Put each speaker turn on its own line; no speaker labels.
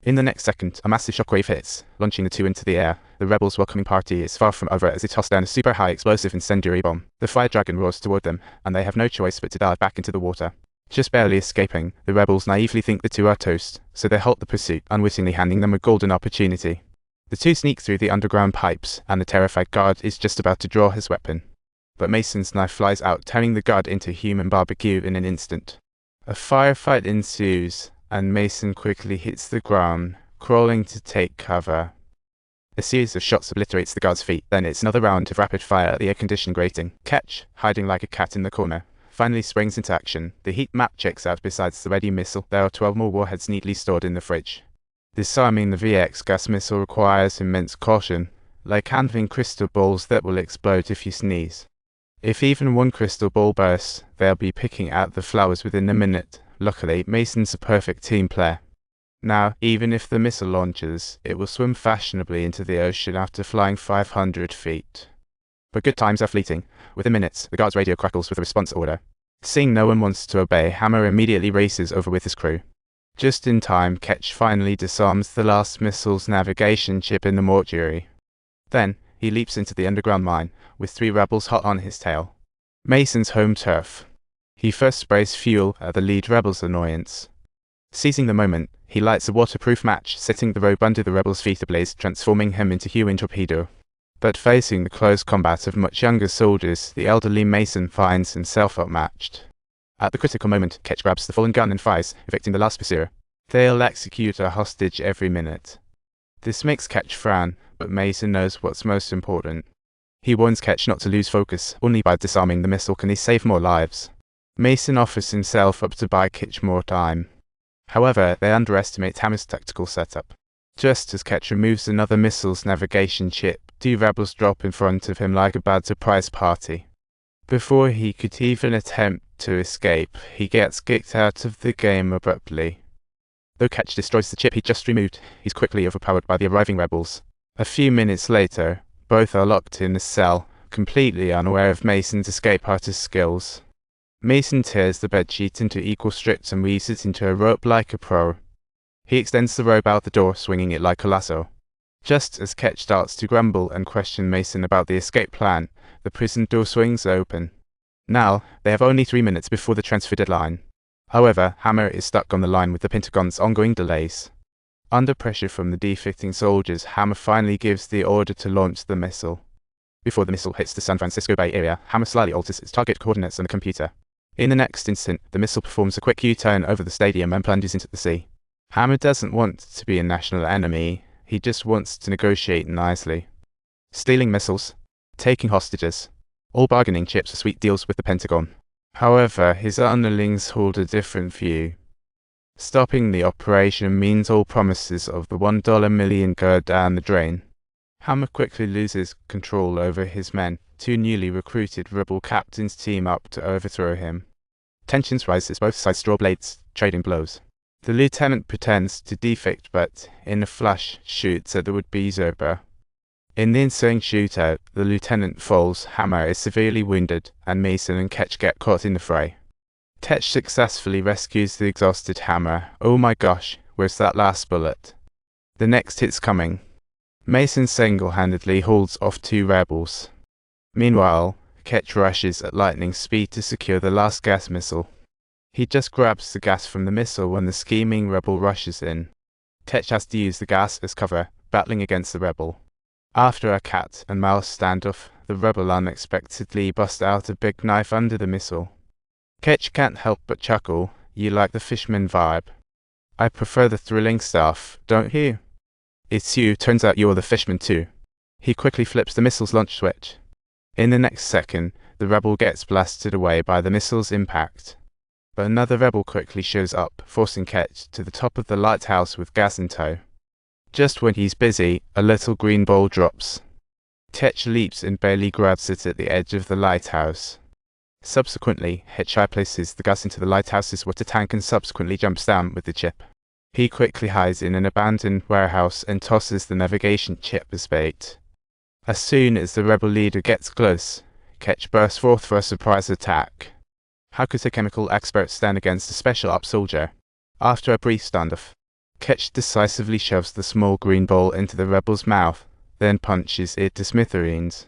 In the next second, a massive shockwave hits, launching the two into the air. The rebels' welcoming party is far from over as they toss down a super high explosive incendiary bomb. The fire dragon roars toward them, and they have no choice but to dive back into the water. Just barely escaping, the rebels naively think the two are toast, so they halt the pursuit, unwittingly handing them a golden opportunity. The two sneak through the underground pipes, and the terrified guard is just about to draw his weapon. But Mason's knife flies out, turning the guard into human barbecue in an instant. A firefight ensues, and Mason quickly hits the ground, crawling to take cover. A series of shots obliterates the guard's feet, then it's another round of rapid fire at the air-conditioned grating. Kitch, hiding like a cat in the corner, finally springs into action. The heat map checks out. Besides the ready missile, there are 12 more warheads neatly stored in the fridge. Disarming the VX gas missile requires immense caution, like handling crystal balls that will explode if you sneeze. If even one crystal ball bursts, they'll be picking out the flowers within a minute. Luckily, Mason's a perfect team player. Now, even if the missile launches, it will swim fashionably into the ocean after flying 500 feet. But good times are fleeting. Within minutes, the guard's radio crackles with a response order. Seeing no one wants to obey, Hammer immediately races over with his crew. Just in time, Kitch finally disarms the last missile's navigation chip in the mortuary. Then, he leaps into the underground mine, with 3 rebels hot on his tail. Mason's home turf. He first sprays fuel at the lead rebel's annoyance. Seizing the moment, he lights a waterproof match, setting the rope under the rebel's feet ablaze, transforming him into human torpedo. But facing the close combat of much younger soldiers, the elderly Mason finds himself outmatched. At the critical moment, Kitch grabs the fallen gun and fires, evicting the last pursuer. They'll execute a hostage every minute. This makes Kitch frown, but Mason knows what's most important. He warns Kitch not to lose focus. Only by disarming the missile can he save more lives. Mason offers himself up to buy Kitch more time. However, they underestimate Hammer's tactical setup. Just as Kitch removes another missile's navigation chip, 2 rebels drop in front of him like a bad surprise party. Before he could even attempt to escape, he gets kicked out of the game abruptly. Though Kitch destroys the chip he just removed, he's quickly overpowered by the arriving rebels. A few minutes later, both are locked in a cell, completely unaware of Mason's escape artist skills. Mason tears the bedsheet into equal strips and weaves it into a rope like a pro. He extends the rope out the door, swinging it like a lasso. Just as Kitch starts to grumble and question Mason about the escape plan, the prison door swings open. Now, they have only 3 minutes before the transfer deadline. However, Hammer is stuck on the line with the Pentagon's ongoing delays. Under pressure from the defecting soldiers, Hammer finally gives the order to launch the missile. Before the missile hits the San Francisco Bay Area, Hammer slightly alters its target coordinates on the computer. In the next instant, the missile performs a quick U-turn over the stadium and plunges into the sea. Hammer doesn't want to be a national enemy, he just wants to negotiate nicely. Stealing missiles, taking hostages, all bargaining chips are sweet deals with the Pentagon. However, his underlings hold a different view. Stopping the operation means all promises of the $1 million go down the drain. Hammer quickly loses control over his men. 2 newly recruited rebel captains team up to overthrow him. Tensions rise as both sides draw blades, trading blows. The lieutenant pretends to defect but, in a flash, shoots at the would-be usurper. In the ensuing shootout, the lieutenant falls, Hammer is severely wounded, and Mason and Kitch get caught in the fray. Kitch successfully rescues the exhausted Hammer. Oh my gosh, where's that last bullet? The next hit's coming. Mason single-handedly holds off 2 rebels. Meanwhile, Kitch rushes at lightning speed to secure the last gas missile. He just grabs the gas from the missile when the scheming rebel rushes in. Kitch has to use the gas as cover, battling against the rebel. After a cat and mouse standoff, the rebel unexpectedly busts out a big knife under the missile. Kitch can't help but chuckle. You like the Fishman vibe? I prefer the thrilling stuff, don't you? It's you, turns out you're the Fishman too. He quickly flips the missile's launch switch. In the next second, the rebel gets blasted away by the missile's impact. But another rebel quickly shows up, forcing Kitch to the top of the lighthouse with gas in tow. Just when he's busy, a little green ball drops. Kitch leaps and barely grabs it at the edge of the lighthouse. Subsequently, Hitcheye places the gas into the lighthouse's water tank and subsequently jumps down with the chip. He quickly hides in an abandoned warehouse and tosses the navigation chip as bait. As soon as the rebel leader gets close, Kitch bursts forth for a surprise attack. How could a chemical expert stand against a special ops soldier? After a brief standoff, Kitch decisively shoves the small green ball into the rebel's mouth, then punches it to smithereens.